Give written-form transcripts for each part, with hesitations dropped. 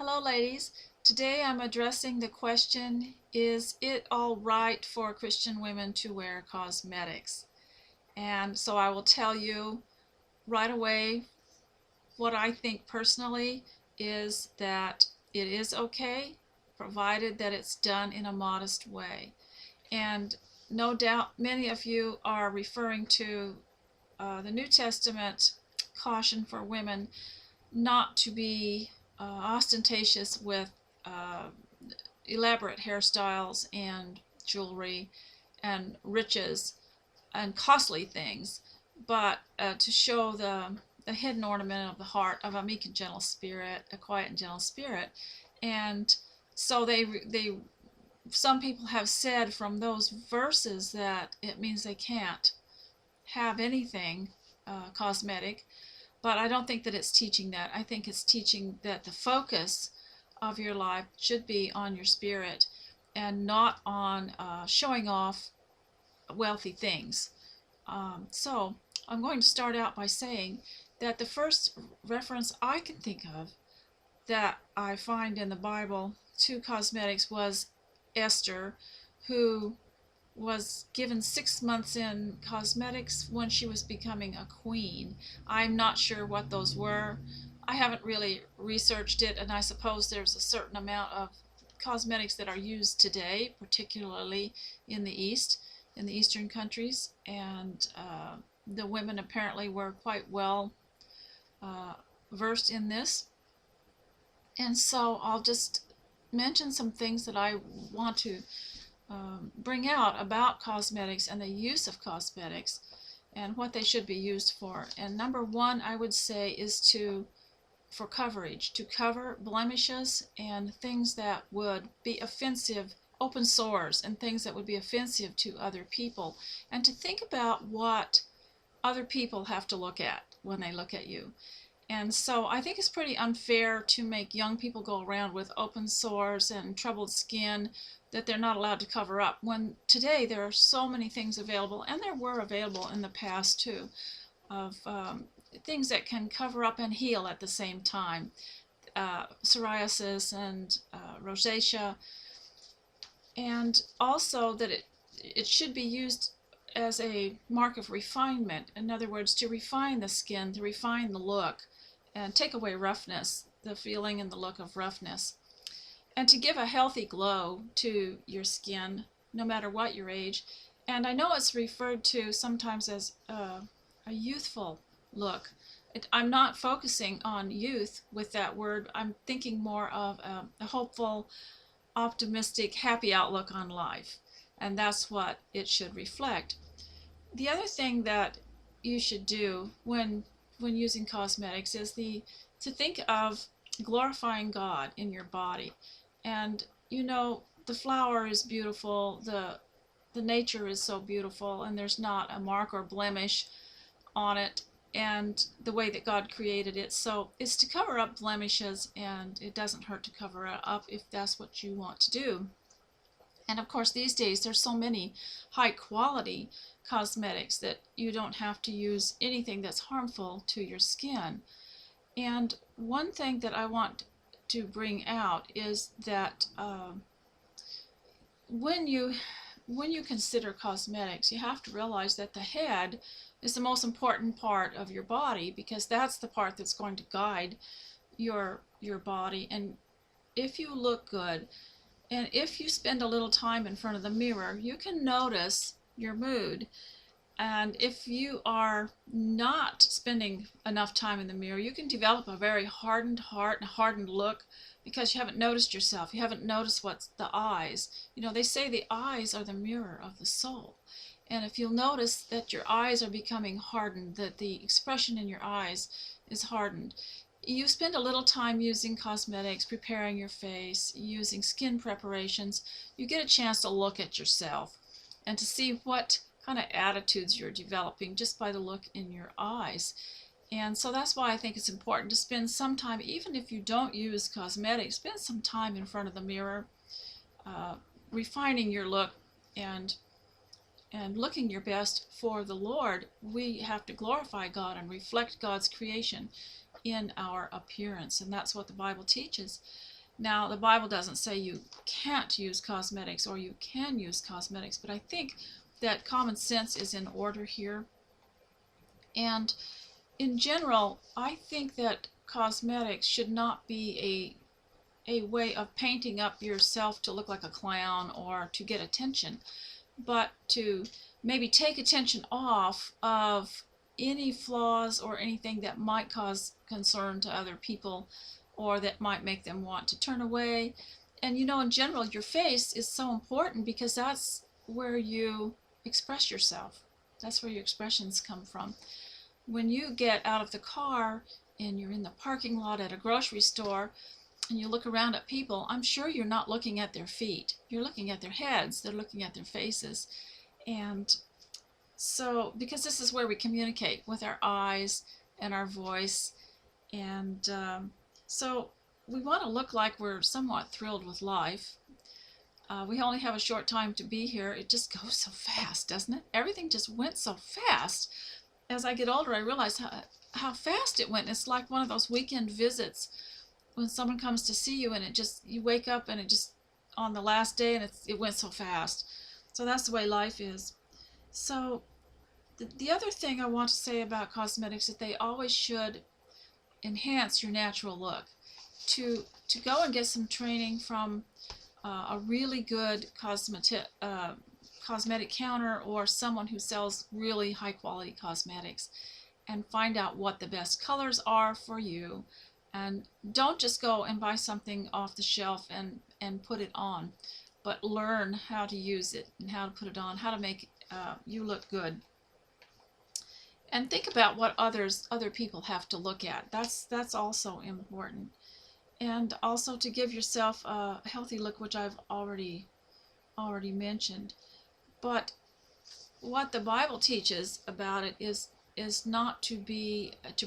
Hello, ladies. Today I'm addressing the question, is it all right for Christian women to wear cosmetics? And so I will tell you right away what I think personally is that it is okay, provided that it's done in a modest way. And no doubt many of you are referring to the New Testament caution for women not to be ostentatious with uh, elaborate hairstyles and jewelry and riches and costly things, but to show the hidden ornament of the heart of a meek and gentle spirit, a quiet and gentle spirit. And so they some people have said from those verses that it means they can't have anything cosmetic, but I don't think that it's teaching that. I think it's teaching that the focus of your life should be on your spirit and not on showing off wealthy things. So I'm going to start out by saying that the first reference I can think of that I find in the Bible to cosmetics was Esther, who was given 6 months in cosmetics when she was becoming a queen. I'm not sure what those were. I haven't really researched it, and I suppose there's a certain amount of cosmetics that are used today, particularly in the East, in the Eastern countries, and the women apparently were quite well uh, versed in this. And so I'll just mention some things that I want to bring out about cosmetics and the use of cosmetics and what they should be used for. And number one, I would say, is for coverage, to cover blemishes and things that would be offensive, open sores and things that would be offensive to other people, and to think about what other people have to look at when they look at you. And so I think it's pretty unfair to make young people go around with open sores and troubled skin that they're not allowed to cover up, when today there are so many things available, and there were available in the past too, of things that can cover up and heal at the same time. Psoriasis and rosacea, and also that it should be used as a mark of refinement. In other words, to refine the skin, to refine the look, and take away roughness, the feeling and the look of roughness, and to give a healthy glow to your skin, no matter what your age. And I know it's referred to sometimes as a youthful look. I'm not focusing on youth with that word. I'm thinking more of a hopeful, optimistic, happy outlook on life. And that's what it should reflect. The other thing that you should do when using cosmetics is to think of glorifying God in your body. And the flower is beautiful, the nature is so beautiful, and there's not a mark or blemish on it, and the way that God created it. So it's to cover up blemishes, and it doesn't hurt to cover it up if that's what you want to do. And of course, these days there's so many high quality cosmetics that you don't have to use anything that's harmful to your skin. And one thing that I want to bring out is that when you consider cosmetics, you have to realize that the head is the most important part of your body, because that's the part that's going to guide your body. And if you look good, and if you spend a little time in front of the mirror, you can notice your mood. And if you are not spending enough time in the mirror, you can develop a very hardened heart and a hardened look, because you haven't noticed yourself. You haven't noticed what's the eyes. They say the eyes are the mirror of the soul. And if you'll notice that your eyes are becoming hardened, that the expression in your eyes is hardened, you spend a little time using cosmetics, preparing your face, using skin preparations, you get a chance to look at yourself and to see what kind of attitudes you're developing just by the look in your eyes. And so that's why I think it's important to spend some time, even if you don't use cosmetics, spend some time in front of the mirror, refining your look and looking your best for the Lord. We have to glorify God and reflect God's creation. in our appearance, and that's what the Bible teaches. Now, the Bible doesn't say you can't use cosmetics or you can use cosmetics, but I think that common sense is in order here. And in general, I think that cosmetics should not be a way of painting up yourself to look like a clown or to get attention, but to maybe take attention off of any flaws or anything that might cause concern to other people or that might make them want to turn away. And in general, your face is so important because that's where you express yourself. That's where your expressions come from. When you get out of the car and you're in the parking lot at a grocery store and you look around at people, I'm sure you're not looking at their feet. You're looking at their heads. They're looking at their faces. And so, because this is where we communicate with our eyes and our voice. And so we want to look like we're somewhat thrilled with life. We only have a short time to be here. It just goes so fast, doesn't it? Everything just went so fast. As I get older, I realize how fast it went. It's like one of those weekend visits when someone comes to see you and you wake up and it just on the last day and it went so fast. So that's the way life is. So the other thing I want to say about cosmetics is that they always should enhance your natural look. To go and get some training from a really good cosmetic counter or someone who sells really high quality cosmetics, and find out what the best colors are for you. And don't just go and buy something off the shelf and put it on, but learn how to use it and how to put it on, how to make you look good. And think about what other people have to look at. That's also important. And also to give yourself a healthy look, which I've already mentioned. But what the Bible teaches about it is not to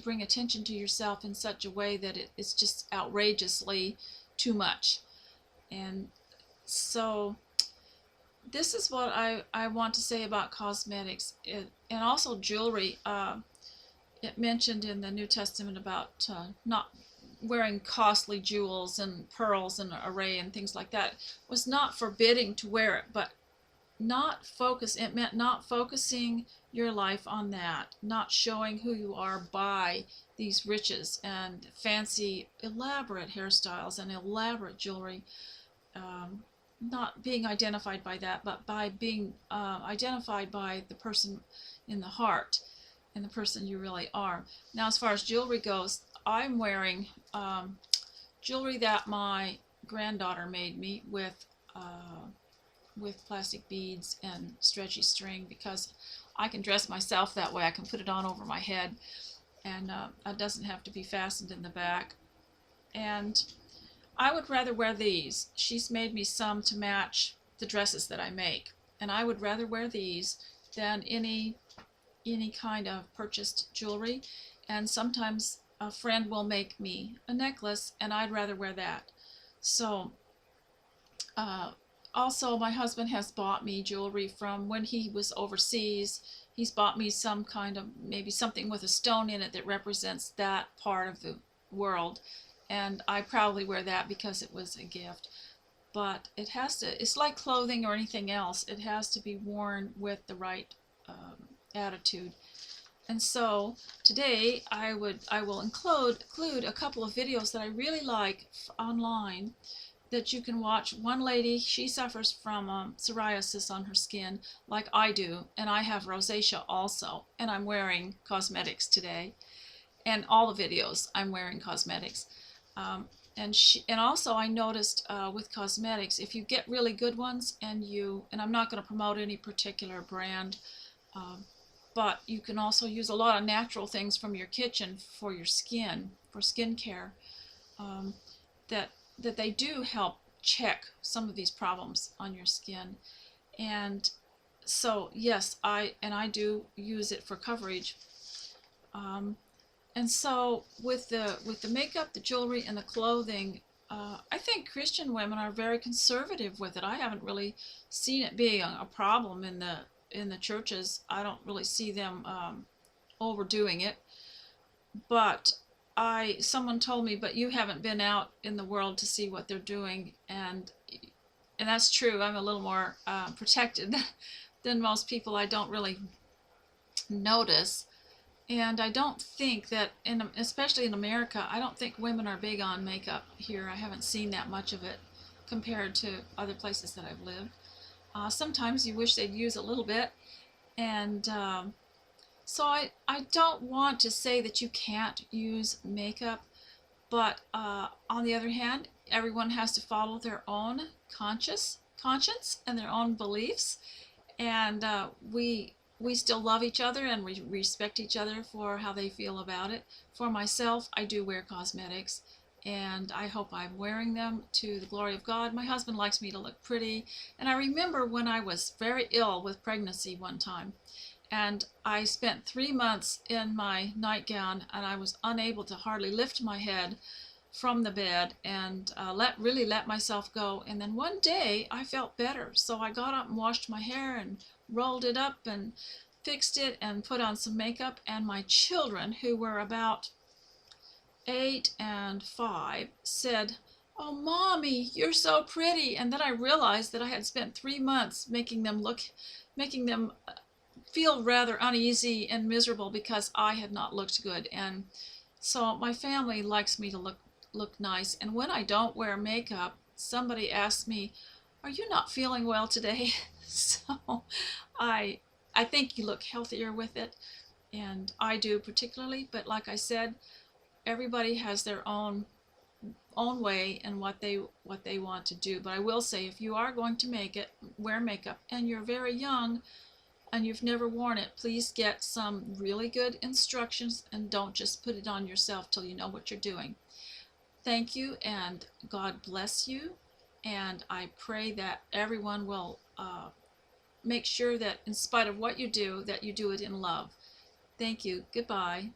bring attention to yourself in such a way that it's just outrageously too much. And so this is what I want to say about cosmetics and also jewelry. It mentioned in the New Testament about not wearing costly jewels and pearls and array and things like that. It was not forbidding to wear it, but it meant not focusing your life on that, not showing who you are by these riches and fancy elaborate hairstyles and elaborate jewelry, not being identified by that, but by being identified by the person in the heart and the person you really are. Now, as far as jewelry goes, I'm wearing jewelry that my granddaughter made me with plastic beads and stretchy string, because I can dress myself that way. I can put it on over my head, and it doesn't have to be fastened in the back. And I would rather wear these. She's made me some to match the dresses that I make, and I would rather wear these than any kind of purchased jewelry. And sometimes a friend will make me a necklace, and I'd rather wear that. So also, my husband has bought me jewelry from when he was overseas. He's bought me some kind of, maybe something with a stone in it that represents that part of the world. And I probably wear that because it was a gift. But it's like clothing or anything else. It has to be worn with the right attitude. And so today I will include a couple of videos that I really like online that you can watch. One lady, she suffers from psoriasis on her skin like I do, and I have rosacea also, and I'm wearing cosmetics today. And all the videos I'm wearing cosmetics. And also I noticed with cosmetics, if you get really good ones and I'm not going to promote any particular brand, but you can also use a lot of natural things from your kitchen for your skin, for skincare, that they do help check some of these problems on your skin. And so yes, I do use it for coverage. And so with the makeup, the jewelry, and the clothing, I think Christian women are very conservative with it. I haven't really seen it being a problem in the churches. I don't really see them overdoing it. But someone told me, but you haven't been out in the world to see what they're doing, and that's true. I'm a little more protected than most people. I don't really notice, and I don't think that, especially in America, I don't think women are big on makeup here. I haven't seen that much of it compared to other places that I've lived. Sometimes you wish they'd use a little bit, and so I don't want to say that you can't use makeup, but on the other hand, everyone has to follow their own conscience and their own beliefs, and we still love each other and we respect each other for how they feel about it. For myself, I do wear cosmetics, and I hope I'm wearing them to the glory of God. My husband likes me to look pretty, and I remember when I was very ill with pregnancy one time, and I spent 3 months in my nightgown, and I was unable to hardly lift my head from the bed, and really let myself go. And then one day I felt better, so I got up and washed my hair and rolled it up and fixed it and put on some makeup. And my children, who were about 8 and 5, said, "Oh, Mommy, you're so pretty." And then I realized that I had spent 3 months making them feel rather uneasy and miserable because I had not looked good. And so my family likes me to look nice. And when I don't wear makeup, somebody asks me, "Are you not feeling well today?" So I I think you look healthier with it, and I do particularly. But like I said, everybody has their own way and what they want to do. But I will say, if you are going to wear makeup, and you're very young and you've never worn it, please get some really good instructions and don't just put it on yourself till you know what you're doing. Thank you, and God bless you. And I pray that everyone will make sure that in spite of what you do, that you do it in love. Thank you. Goodbye.